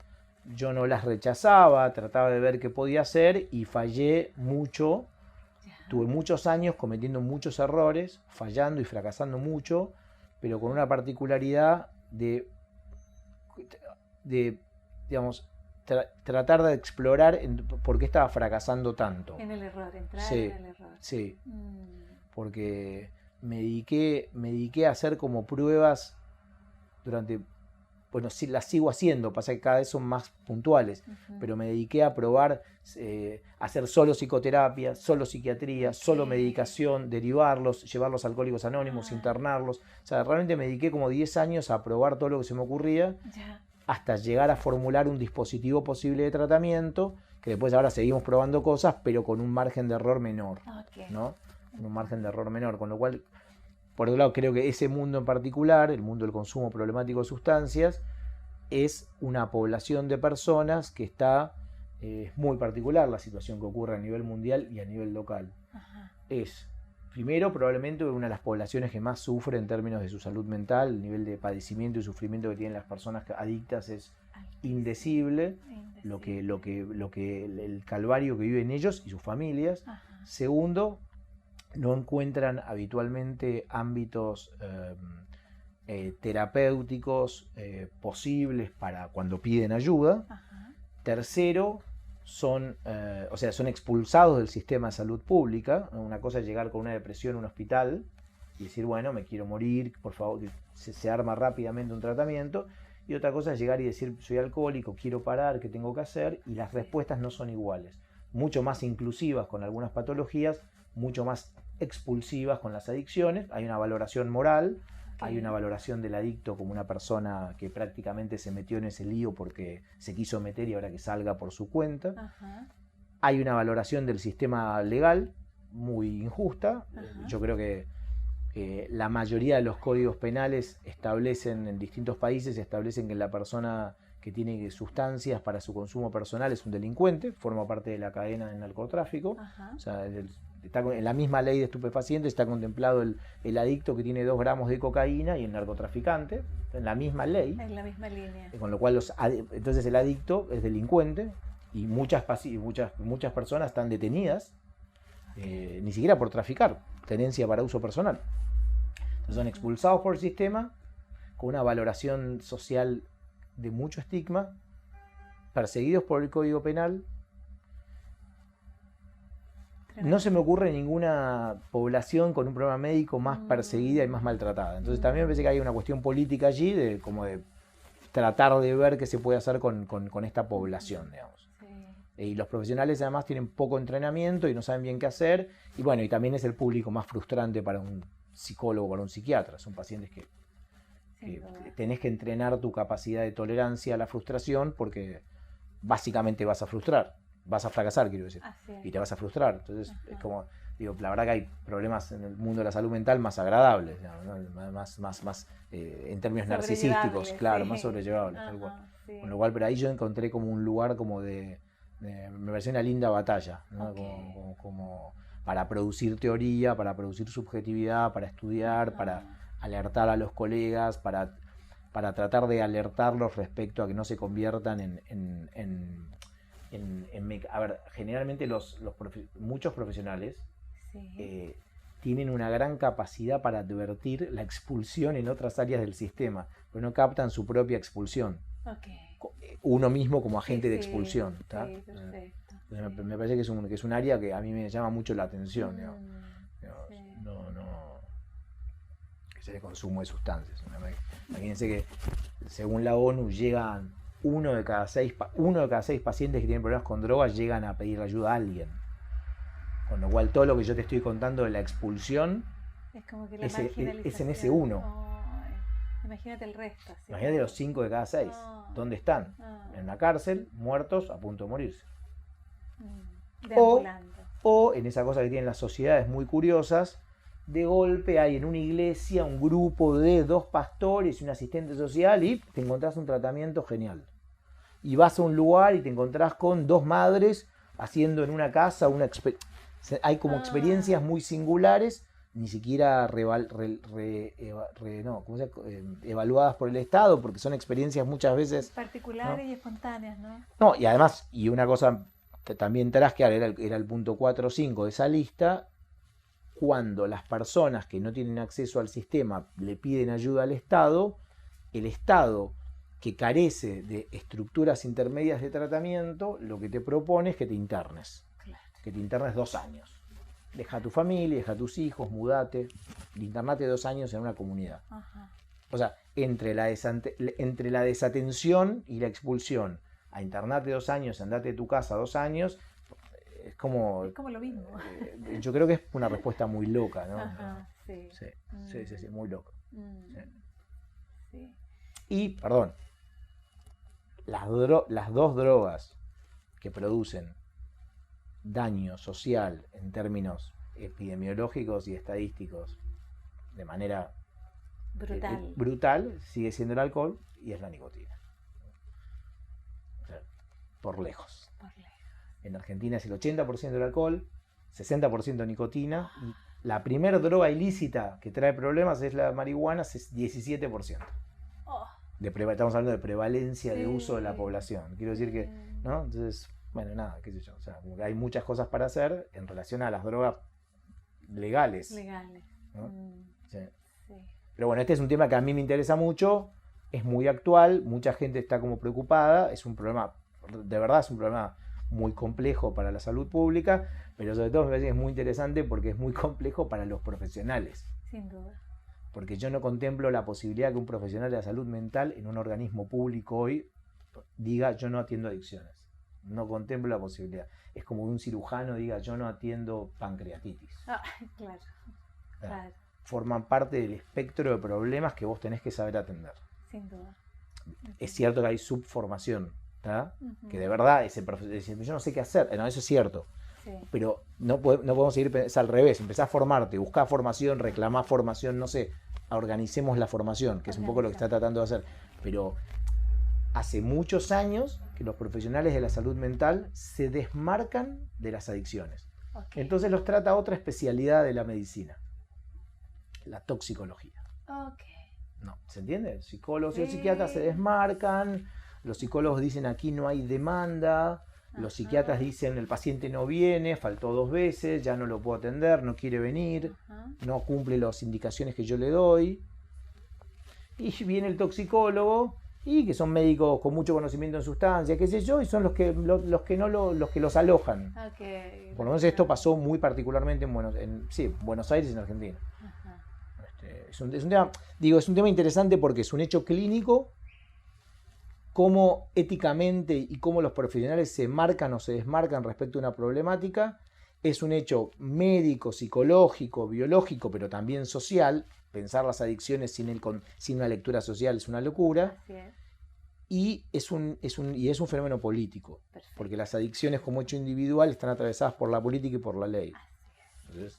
yo no las rechazaba, trataba de ver qué podía hacer y fallé mucho. Tuve muchos años cometiendo muchos errores, fallando y fracasando mucho, pero con una particularidad de digamos, tratar de explorar por qué estaba fracasando tanto. En el error, entrar Sí, en el error. Sí, porque me dediqué a hacer como pruebas durante, bueno, sí, las sigo haciendo, pasa que cada vez son más puntuales, pero me dediqué a probar hacer solo psicoterapia, solo psiquiatría, solo medicación, derivarlos, llevarlos a Alcohólicos Anónimos, internarlos. O sea, realmente me dediqué como 10 años a probar todo lo que se me ocurría, hasta llegar a formular un dispositivo posible de tratamiento, que después ahora seguimos probando cosas, pero con un margen de error menor, ¿no? Un margen de error menor, con lo cual, por otro lado, creo que ese mundo en particular, el mundo del consumo problemático de sustancias, es una población de personas que está muy particular la situación que ocurre a nivel mundial y a nivel local. Ajá. Es Primero, probablemente una de las poblaciones que más sufre en términos de su salud mental, el nivel de padecimiento y sufrimiento que tienen las personas adictas es indecible, el calvario que viven ellos y sus familias. Ajá. Segundo, no encuentran habitualmente ámbitos terapéuticos posibles para cuando piden ayuda. Ajá. Tercero, son expulsados del sistema de salud pública. Una cosa es llegar con una depresión a un hospital y decir, bueno, me quiero morir, por favor, se arma rápidamente un tratamiento. Y otra cosa es llegar y decir, soy alcohólico, quiero parar, ¿qué tengo que hacer? Y las respuestas no son iguales. Mucho más inclusivas con algunas patologías, mucho más expulsivas con las adicciones. Hay una valoración moral. Hay una valoración del adicto como una persona que prácticamente se metió en ese lío porque se quiso meter y ahora que salga por su cuenta. Ajá. Hay una valoración del sistema legal muy injusta. Ajá. Yo creo que la mayoría de los códigos penales establecen, en distintos países, establecen que la persona que tiene sustancias para su consumo personal es un delincuente, forma parte de la cadena del narcotráfico. Ajá. O sea, en la misma ley de estupefacientes está contemplado el adicto que tiene 2 gramos de cocaína y el narcotraficante, en la misma ley. En la misma línea. Con lo cual entonces el adicto es delincuente y muchas personas están detenidas, ni siquiera por traficar, tenencia para uso personal. Entonces son expulsados por el sistema con una valoración social de mucho estigma, perseguidos por el Código Penal. No se me ocurre ninguna población con un problema médico más perseguida y más maltratada. Entonces también me parece que hay una cuestión política allí de tratar de ver qué se puede hacer con esta población, digamos. Sí. Y los profesionales además tienen poco entrenamiento y no saben bien qué hacer. Y bueno, y también es el público más frustrante para un psicólogo, para un psiquiatra. Son pacientes que tenés que entrenar tu capacidad de tolerancia a la frustración porque básicamente vas a fracasar, quiero decir, y te vas a frustrar. Entonces, es como, digo, la verdad que hay problemas en el mundo de la salud mental más agradables, ¿no? más en términos narcisísticos, claro, más sobrellevables. Tal cual. Sí. Con lo cual, pero ahí yo encontré como un lugar como me pareció una linda batalla, ¿no? Como para producir teoría, para producir subjetividad, para estudiar, para alertar a los colegas, para tratar de alertarlos respecto a que no se conviertan a ver, generalmente muchos profesionales tienen una gran capacidad para advertir la expulsión en otras áreas del sistema, pero no captan su propia expulsión. Uno mismo como agente de expulsión. Sí, perfecto. Me parece que es un área que a mí me llama mucho la atención. Que se le consumo de sustancias. Imagínense que según la ONU llegan uno de cada seis pacientes que tienen problemas con drogas llegan a pedir ayuda a alguien. Con lo cual todo lo que yo te estoy contando de la expulsión es como que la es en ese marginalización. uno. Imagínate el resto. ¿Sí? Imagínate los 5 de cada 6. ¿Dónde están? En la cárcel, muertos, a punto de morirse. O en esa cosa que tienen las sociedades muy curiosas, de golpe hay en una iglesia un grupo de 2 pastores y un asistente social y te encontrás un tratamiento genial. Y vas a un lugar y te encontrás con 2 madres haciendo en una casa hay como experiencias muy singulares, ni siquiera evaluadas por el Estado, porque son experiencias muchas veces particulares, ¿no? Y espontáneas, ¿no? No, y además, y una cosa también trasquear era el punto 4 o 5 de esa lista. Cuando las personas que no tienen acceso al sistema le piden ayuda al Estado, el Estado, que carece de estructuras intermedias de tratamiento, lo que te propone es que te internes. Claro. Que te internes 2 años. Deja a tu familia, deja a tus hijos, mudate, internate 2 años en una comunidad. Ajá. O sea, entre la desatención y la expulsión, a internarte 2 años, andate de tu casa 2 años, es como lo mismo. Yo creo que es una respuesta muy loca, ¿no? Ajá, sí. Sí, muy loca. Sí. Y, perdón, las 2 drogas que producen daño social en términos epidemiológicos y estadísticos de manera brutal sigue siendo el alcohol y es la nicotina. O sea, por lejos. En Argentina es el 80% del alcohol, 60% nicotina La primera droga ilícita que trae problemas es la marihuana, es 17%. Oh, Estamos hablando de prevalencia de sí. uso de la población. Quiero decir que, ¿no? Entonces, bueno, nada, qué sé yo. O sea, como que hay muchas cosas para hacer en relación a las drogas legales. Legales. ¿No? Sí. Sí. Pero bueno, este es un tema que a mí me interesa mucho, es muy actual, mucha gente está como preocupada, es un problema, de verdad es un problema muy complejo para la salud pública, pero sobre todo me parece que es muy interesante porque es muy complejo para los profesionales. Sin duda. Porque yo no contemplo la posibilidad que un profesional de la salud mental en un organismo público hoy diga yo no atiendo adicciones. No contemplo la posibilidad. Es como que un cirujano diga yo no atiendo pancreatitis. Ah, claro. Claro. Forman parte del espectro de problemas que vos tenés que saber atender. Sin duda. Es cierto que hay subformación, ¿tá? Uh-huh. Que de verdad ese profesor dice, yo no sé qué hacer. No, eso es cierto. Sí. Pero no podemos seguir, es al revés. Empezás a formarte, buscás formación, reclamás formación, no sé. Organicemos la formación, que es un poco lo que está tratando de hacer. Pero hace muchos años que los profesionales de la salud mental se desmarcan de las adicciones. Okay. Entonces los trata otra especialidad de la medicina, la toxicología. Okay. No, ¿se entiende? Psicólogos y psiquiatras se desmarcan, los psicólogos dicen aquí no hay demanda, los psiquiatras dicen el paciente no viene, faltó 2 veces, ya no lo puedo atender, no quiere venir, no cumple las indicaciones que yo le doy. Y viene el toxicólogo, y que son médicos con mucho conocimiento en sustancias, qué sé yo, y son los que los alojan. Okay. Por lo menos esto pasó muy particularmente en Buenos Aires y en Argentina. Es un tema interesante porque es un hecho clínico, cómo éticamente y cómo los profesionales se marcan o se desmarcan respecto a una problemática. Es un hecho médico, psicológico, biológico, pero también social. Pensar las adicciones sin una lectura social es una locura. Así es. Y es un fenómeno político. Perfecto. Porque las adicciones como hecho individual están atravesadas por la política y por la ley. Entonces,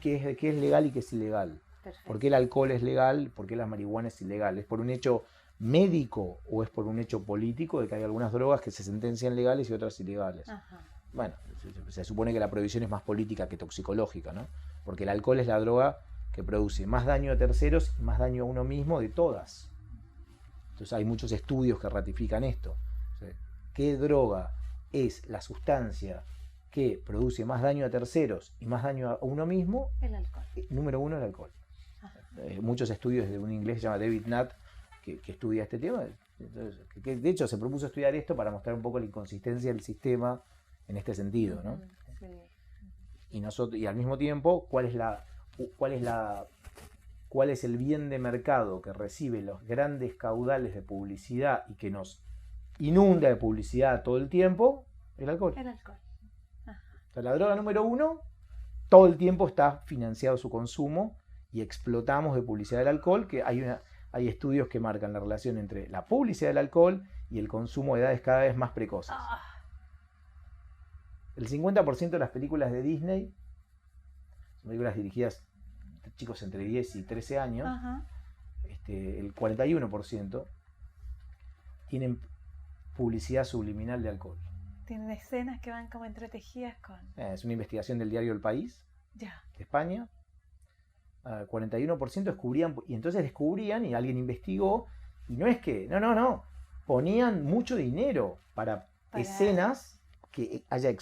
¿qué es legal y qué es ilegal? Perfecto. ¿Por qué el alcohol es legal? ¿Por qué la marihuana es ilegal? ¿Es por un hecho médico o es por un hecho político de que hay algunas drogas que se sentencian legales y otras ilegales? Ajá. Bueno, se supone que la prohibición es más política que toxicológica, ¿no? Porque el alcohol es la droga que produce más daño a terceros y más daño a uno mismo de todas. Entonces hay muchos estudios que ratifican esto. ¿Qué droga es la sustancia que produce más daño a terceros y más daño a uno mismo? El alcohol. Número 1, el alcohol. Muchos estudios de un inglés que se llama David Nutt que estudia este tema. Entonces, que de hecho se propuso estudiar esto para mostrar un poco la inconsistencia del sistema en este sentido, ¿no? Sí. Y al mismo tiempo, ¿cuál es el bien de mercado que recibe los grandes caudales de publicidad y que nos inunda de publicidad todo el tiempo? El alcohol. El alcohol. O sea, la droga número 1, todo el tiempo está financiado su consumo y explotamos de publicidad del alcohol, que hay estudios que marcan la relación entre la publicidad del alcohol y el consumo de edades cada vez más precoces. El 50% de las películas de Disney son películas dirigidas a chicos entre 10 y 13 años. El 41% tienen publicidad subliminal de alcohol. Tienen escenas que van como entretejidas con... Es una investigación del diario El País, de España. 41% descubrían, y entonces descubrían, y alguien investigó, y no es que, no, ponían mucho dinero para escenas que haya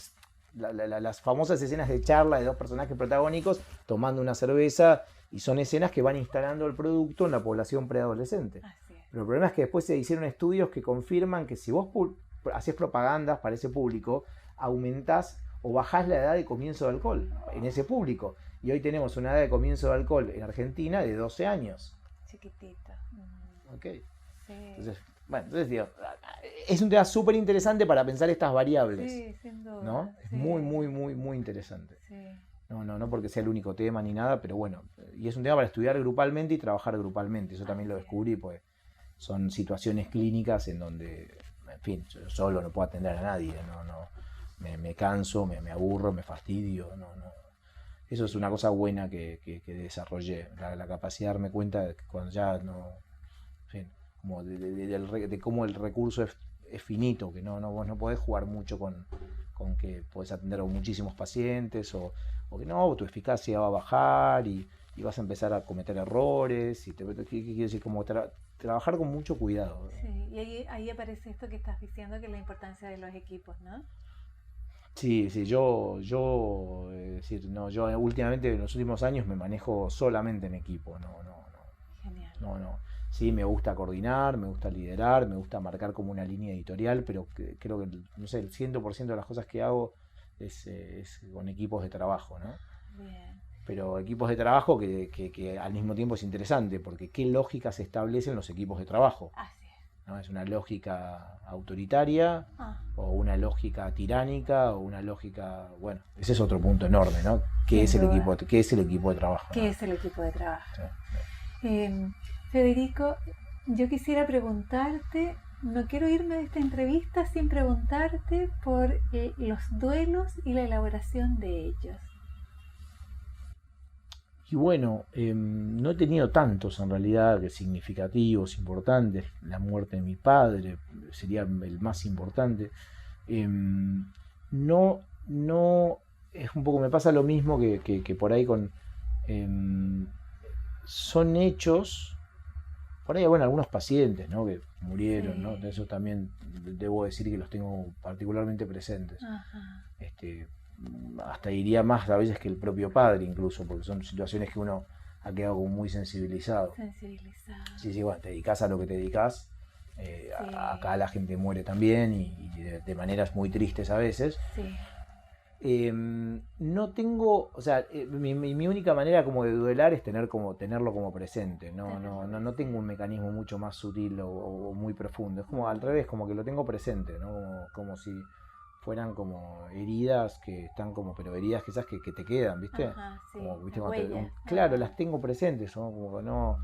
las famosas escenas de charla de 2 personajes protagónicos tomando una cerveza, y son escenas que van instalando el producto en la población preadolescente. Pero el problema es que después se hicieron estudios que confirman que si vos haces propagandas para ese público, aumentás o bajás la edad de comienzo de alcohol en ese público. Y hoy tenemos una edad de comienzo de alcohol en Argentina de 12 años. Chiquitita. Ok. Sí. Entonces digo, es un tema súper interesante para pensar estas variables. Sí, sin duda. ¿No? Es sí. muy interesante. Sí. No porque sea el único tema ni nada, pero bueno. Y es un tema para estudiar grupalmente y trabajar grupalmente. Eso también lo descubrí, pues son situaciones clínicas en donde, en fin, yo solo no puedo atender a nadie. Me canso, me aburro, me fastidio. Eso es una cosa buena que desarrollé, la capacidad de darme cuenta de que cuando ya no, en fin, como de cómo el recurso es finito, que vos no podés jugar mucho con con que podés atender a muchísimos pacientes o que no, tu eficacia va a bajar y vas a empezar a cometer errores. ¿Qué quiere decir? Como trabajar con mucho cuidado. Sí, y ahí aparece esto que estás diciendo, que es la importancia de los equipos, ¿no? Sí, yo últimamente en los últimos años me manejo solamente en equipo, Genial. no. Sí, me gusta coordinar, me gusta liderar, me gusta marcar como una línea editorial, pero creo que, no sé, el 100% de las cosas que hago es con equipos de trabajo, ¿no? Bien. Pero equipos de trabajo que al mismo tiempo es interesante, porque qué lógica se establecen los equipos de trabajo, Así es. ¿no? ¿Es una lógica autoritaria o una lógica tiránica o una lógica, bueno, ese es otro punto enorme, ¿no? ¿Qué es el equipo de trabajo? ¿Qué es el equipo de trabajo? Sí. Federico, yo quisiera preguntarte, no quiero irme de esta entrevista sin preguntarte por los duelos y la elaboración de ellos. Y bueno, no he tenido tantos en realidad significativos, importantes. La muerte de mi padre sería el más importante. No, es un poco, me pasa lo mismo que por ahí con... son hechos, por ahí, bueno, algunos pacientes, ¿no? Que murieron, sí. ¿No? De eso también debo decir que los tengo particularmente presentes. Ajá. Hasta diría más a veces que el propio padre incluso, porque son situaciones que uno ha quedado como muy sensibilizado. Sí, bueno, te dedicas a lo que te dedicas. Sí. Acá la gente muere también y de maneras muy tristes a veces. Sí. No tengo, o sea, mi única manera como de duelar es tenerlo como presente. No tengo un mecanismo mucho más sutil o muy profundo. Es como al revés, como que lo tengo presente, ¿no? Como si fueran como heridas que están como, pero heridas quizás que te quedan, ¿viste? Ajá, sí, como, ¿viste? Claro, las tengo presentes, ¿no? Como que no,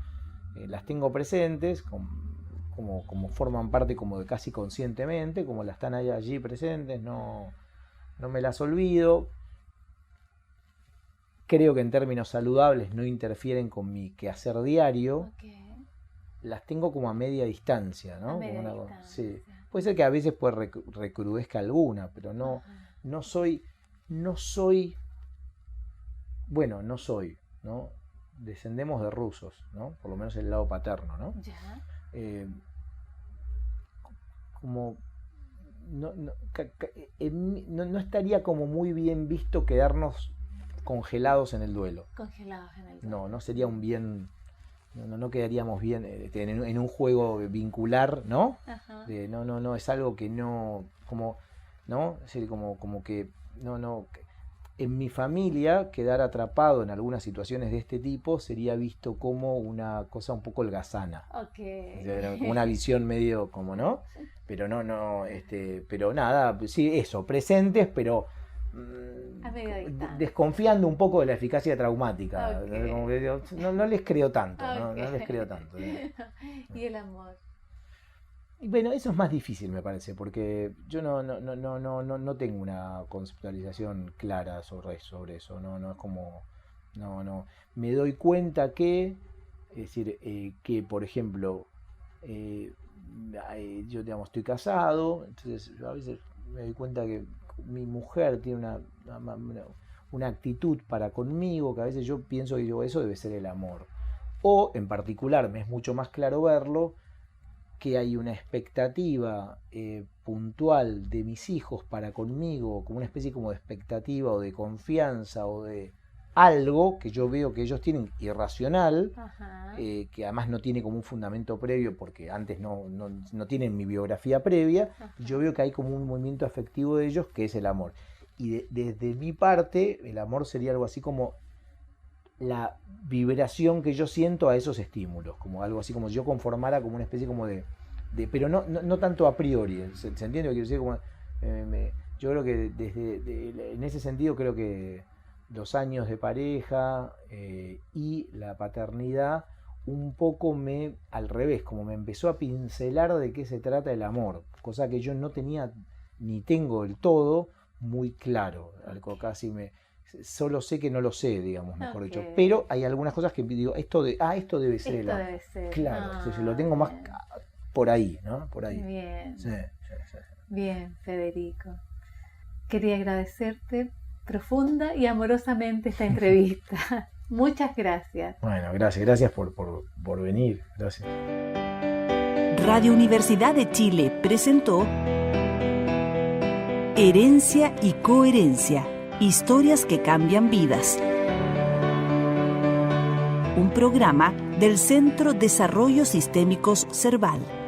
las tengo presentes, como forman parte como de casi conscientemente, como las están allí presentes, no me las olvido. Creo que en términos saludables no interfieren con mi quehacer diario. Okay. Las tengo como a media distancia, ¿no? A media distancia. Sí. Puede ser que a veces recrudezca alguna, pero no soy, bueno, no soy, ¿no? Descendemos de rusos, ¿no? Por lo menos el lado paterno, ¿no? Ya. Como no estaría como muy bien visto quedarnos congelados en el duelo. No sería un bien, no quedaríamos bien en un juego vincular, ¿no? Ajá. No, es algo que no, como, ¿no? Es decir, como que, en mi familia quedar atrapado en algunas situaciones de este tipo sería visto como una cosa un poco holgazana. Okay. Como una visión medio como, ¿no? Pero pero nada, sí, eso, presentes, pero desconfiando un poco de la eficacia traumática. Okay. Como que no les creo tanto, okay. no les creo tanto. ¿Y el amor? Bueno, eso es más difícil, me parece, porque yo no tengo una conceptualización clara sobre eso, no es como, me doy cuenta que, es decir, que por ejemplo, yo digamos estoy casado, entonces yo a veces me doy cuenta que mi mujer tiene una actitud para conmigo que a veces yo pienso que digo, eso debe ser el amor, o en particular me es mucho más claro verlo, que hay una expectativa puntual de mis hijos para conmigo, como una especie como de expectativa o de confianza o de algo que yo veo que ellos tienen irracional, que además no tiene como un fundamento previo porque antes no tienen mi biografía previa, y yo veo que hay como un movimiento afectivo de ellos que es el amor. Y desde mi parte, el amor sería algo así como la vibración que yo siento a esos estímulos, como algo así como si yo conformara como una especie como de pero no tanto a priori, ¿se entiende lo que quiero decir? Como, yo creo que en ese sentido creo que los años de pareja y la paternidad un poco al revés, como me empezó a pincelar de qué se trata el amor, cosa que yo no tenía ni tengo del todo muy claro, algo casi solo sé que no lo sé, digamos, mejor dicho. Pero hay algunas cosas que digo, esto debe ser el amor. Debe ser. Claro, si lo tengo más por ahí, ¿no? Por ahí. Bien. Sí. Bien, Federico. quería agradecerte profunda y amorosamente esta entrevista. Muchas gracias. Bueno, gracias por venir. Gracias. Radio Universidad de Chile presentó Herencia y Coherencia, historias que cambian vidas. Un programa del Centro Desarrollos Sistémicos Cerval.